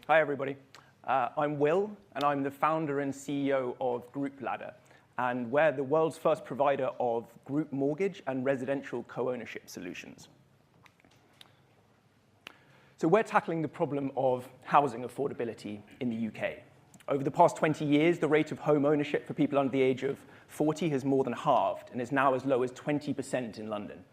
Hi, everybody. I'm Will, and I'm the founder and CEO of Group Ladder, and we're the world's first provider of group mortgage and residential co-ownership solutions. So we're tackling the problem of housing affordability in the UK. Over the past 20 years, the rate of home ownership for people under the age of 40 has more than halved and is now as low as 20% in London.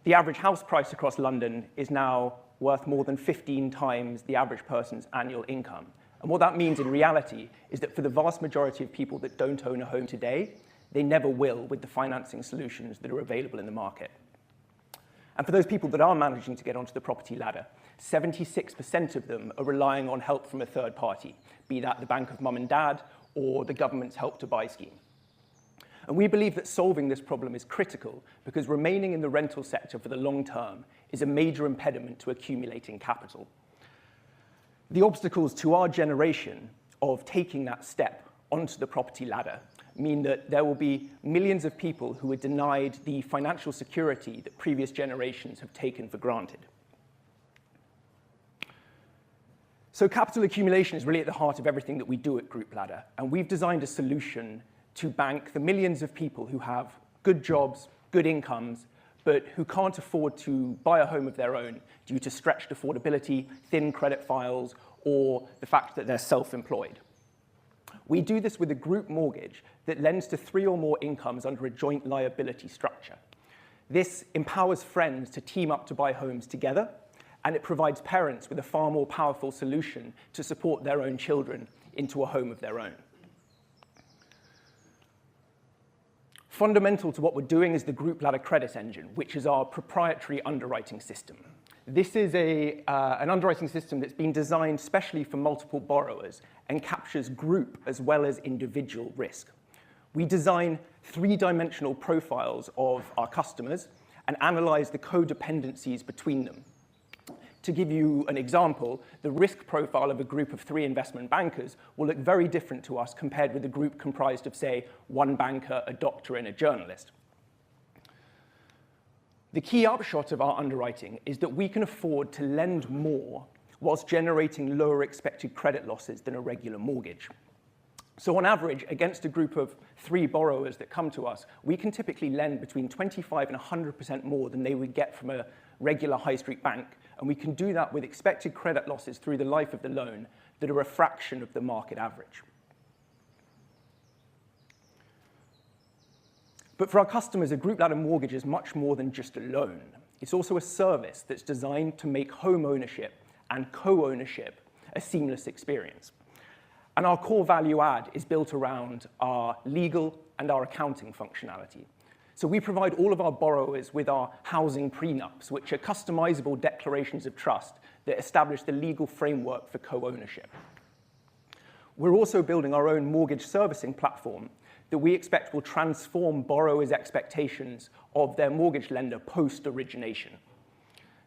The average house price across London is now worth more than 15 times the average person's annual income. And what that means in reality is that for the vast majority of people that don't own a home today, they never will with the financing solutions that are available in the market. And for those people that are managing to get onto the property ladder, 76% of them are relying on help from a third party, be that the bank of mum and dad or the government's Help to Buy scheme. And we believe that solving this problem is critical because remaining in the rental sector for the long term is a major impediment to accumulating capital. The obstacles to our generation of taking that step onto the property ladder mean that there will be millions of people who are denied the financial security that previous generations have taken for granted. So capital accumulation is really at the heart of everything that we do at Group Ladder, and we've designed a solution to bank the millions of people who have good jobs, good incomes, but who can't afford to buy a home of their own due to stretched affordability, thin credit files, or the fact that they're self-employed. We do this with a group mortgage that lends to 3 or more incomes under a joint liability structure. This empowers friends to team up to buy homes together, and it provides parents with a far more powerful solution to support their own children into a home of their own. Fundamental to what we're doing is the Group Ladder credit engine, which is our proprietary underwriting system. This is an underwriting system that's been designed specially for multiple borrowers and captures group as well as individual risk. We design 3-dimensional profiles of our customers and analyze the codependencies between them. To give you an example, the risk profile of a group of 3 investment bankers will look very different to us compared with a group comprised of, say, 1 banker, a doctor, and a journalist. The key upshot of our underwriting is that we can afford to lend more whilst generating lower expected credit losses than a regular mortgage. So on average, against a group of 3 borrowers that come to us, we can typically lend between 25% and 100% more than they would get from a regular high street bank, and we can do that with expected credit losses through the life of the loan that are a fraction of the market average. But for our customers, a Group Ladder mortgage is much more than just a loan. It's also a service that's designed to make home ownership and co-ownership a seamless experience. And our core value add is built around our legal and our accounting functionality. So we provide all of our borrowers with our housing prenups, which are customizable declarations of trust that establish the legal framework for co-ownership. We're also building our own mortgage servicing platform that we expect will transform borrowers' expectations of their mortgage lender post-origination.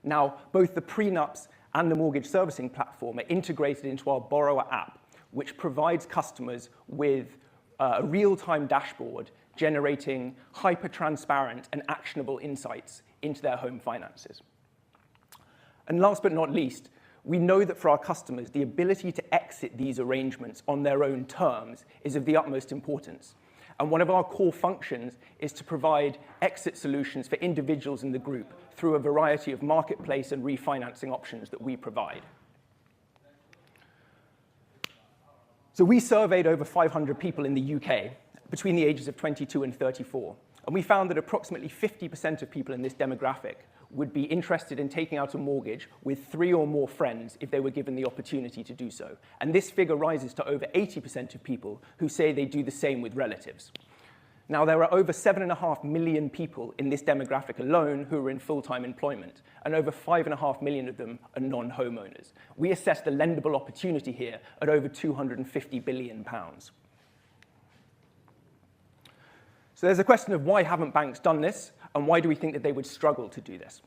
Now, both the prenups and the mortgage servicing platform are integrated into our borrower app, which provides customers with a real-time dashboard generating hyper-transparent and actionable insights into their home finances. And last but not least, we know that for our customers, the ability to exit these arrangements on their own terms is of the utmost importance. And one of our core functions is to provide exit solutions for individuals in the group through a variety of marketplace and refinancing options that we provide. So we surveyed over 500 people in the UK between the ages of 22 and 34, and we found that approximately 50% of people in this demographic would be interested in taking out a mortgage with 3 or more friends if they were given the opportunity to do so. And this figure rises to over 80% of people who say they do the same with relatives. Now, there are over 7.5 million people in this demographic alone who are in full-time employment, and over 5.5 million of them are non-homeowners. We assess the lendable opportunity here at over £250 billion. So there's a question of why haven't banks done this, and why do we think that they would struggle to do this?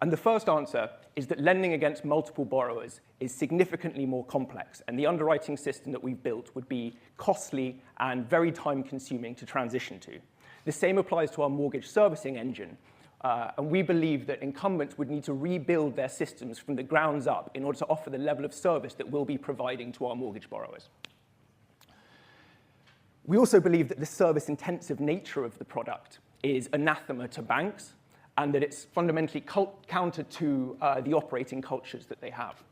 And the first answer is that lending against multiple borrowers is significantly more complex, and the underwriting system that we've built would be costly and very time-consuming to transition to. The same applies to our mortgage servicing engine, And we believe that incumbents would need to rebuild their systems from the grounds up in order to offer the level of service that we'll be providing to our mortgage borrowers. We also believe that the service-intensive nature of the product is anathema to banks, and that it's fundamentally counter to the operating cultures that they have.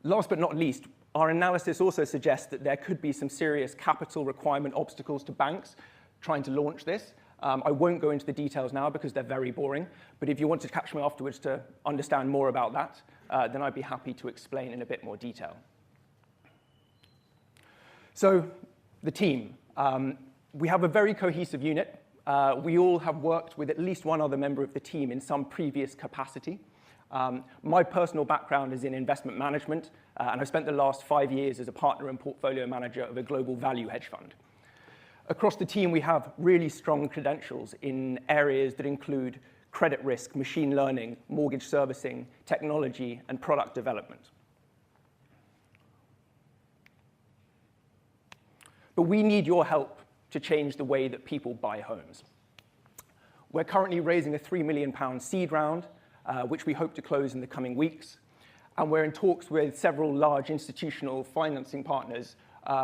Last but not least, our analysis also suggests that there could be some serious capital requirement obstacles to banks trying to launch this. I won't go into the details now because they're very boring, but if you want to catch me afterwards to understand more about that, then I'd be happy to explain in a bit more detail. So, the team. We have a very cohesive unit. We all have worked with at least one other member of the team in some previous capacity. My personal background is in investment management, and I've spent the last 5 years as a partner and portfolio manager of a global value hedge fund. Across the team, we have really strong credentials in areas that include credit risk, machine learning, mortgage servicing, technology, and product development. But we need your help to change the way that people buy homes. We're currently raising a £3 million seed round, which we hope to close in the coming weeks. And we're in talks with several large institutional financing partners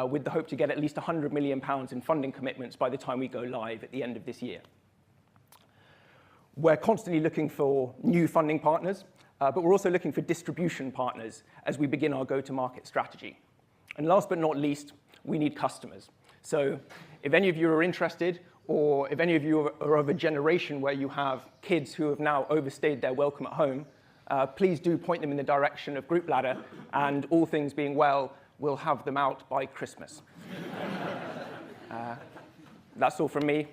with the hope to get at least £100 million in funding commitments by the time we go live at the end of this year. We're constantly looking for new funding partners, but we're also looking for distribution partners as we begin our go-to-market strategy. And last but not least, we need customers. So if any of you are interested, or if any of you are of a generation where you have kids who have now overstayed their welcome at home, please do point them in the direction of Group Ladder, and all things being well, we'll have them out by Christmas. That's all from me.